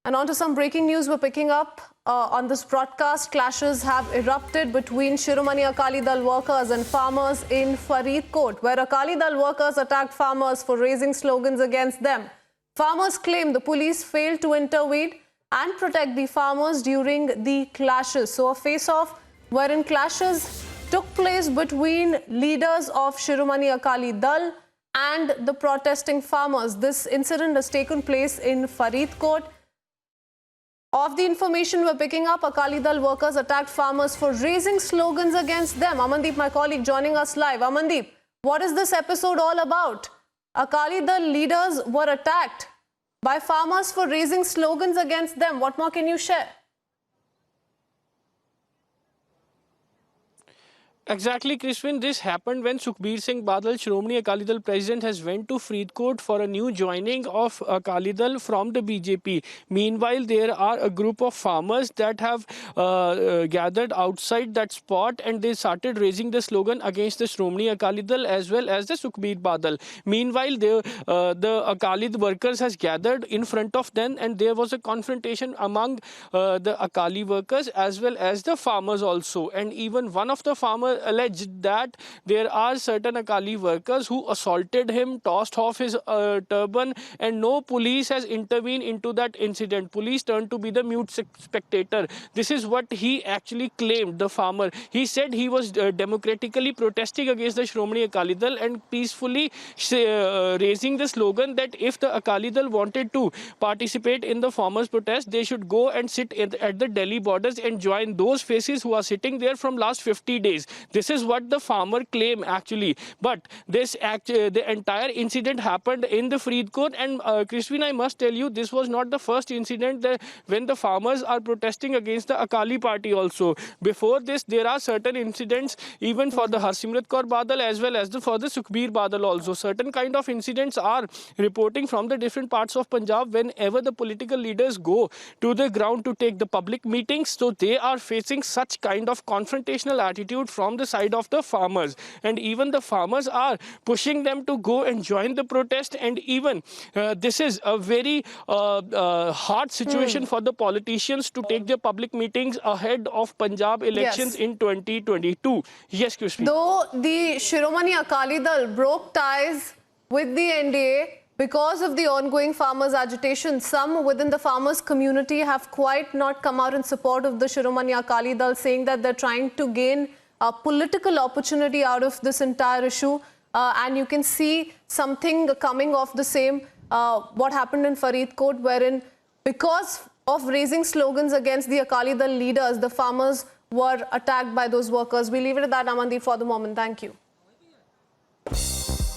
And on to some breaking news we're picking up on this broadcast. Clashes have erupted between Shiromani Akali Dal workers and farmers in Faridkot, where Akali Dal workers attacked farmers for raising slogans against them. Farmers claim the police failed to intervene and protect the farmers during the clashes. So a face-off wherein clashes took place between leaders of Shiromani Akali Dal and the protesting farmers. This incident has taken place in Faridkot. Of the information we're picking up, Akali Dal workers attacked farmers for raising slogans against them. Amandeep, my colleague, joining us live. Amandeep, what is this episode all about? Akali Dal leaders were attacked by farmers for raising slogans against them. What more can you share? Exactly, Krishwin. This happened when Sukhbir Singh Badal, Shiromani Akali Dal president, has went to Faridkot for a new joining of Akali Dal from the BJP. Meanwhile, there are a group of farmers that have gathered outside that spot, and they started raising the slogan against the Shiromani Akali Dal as well as the Sukhbir Badal. Meanwhile, the Akali workers has gathered in front of them, and there was a confrontation among the Akali workers as well as the farmers also. And even one of the farmers alleged that there are certain Akali workers who assaulted him, tossed off his turban, and no police has intervened into that incident. Police turned to be the mute spectator. This is what he actually claimed, the farmer. He said he was democratically protesting against the Shiromani Akali Dal and peacefully raising the slogan that if the Akali Dal wanted to participate in the farmers' protest, they should go and sit at the Delhi borders and join those faces who are sitting there from last 50 days. This is what the farmer claimed actually. But the entire incident happened in the Faridkot, and Krishwin, I must tell you, this was not the first incident when the farmers are protesting against the Akali party also. Before this, there are certain incidents even for the Harsimrat Kaur Badal as well as for the Sukhbir Badal also. Certain kind of incidents are reporting from the different parts of Punjab whenever the political leaders go to the ground to take the public meetings. So they are facing such kind of confrontational attitude from the side of the farmers, and even the farmers are pushing them to go and join the protest. And even this is a very hard situation for the politicians to take their public meetings ahead of Punjab elections in 2022. Yes, Krishna. Though the Shiromani Akali Dal broke ties with the NDA because of the ongoing farmers' agitation, some within the farmers' community have quite not come out in support of the Shiromani Akali Dal, saying that they're trying to gain a political opportunity out of this entire issue. And you can see something coming off the same, what happened in Faridkot, wherein because of raising slogans against the Akali Dal leaders, the farmers were attacked by those workers. We leave it at that, Amandeep, for the moment. Thank you.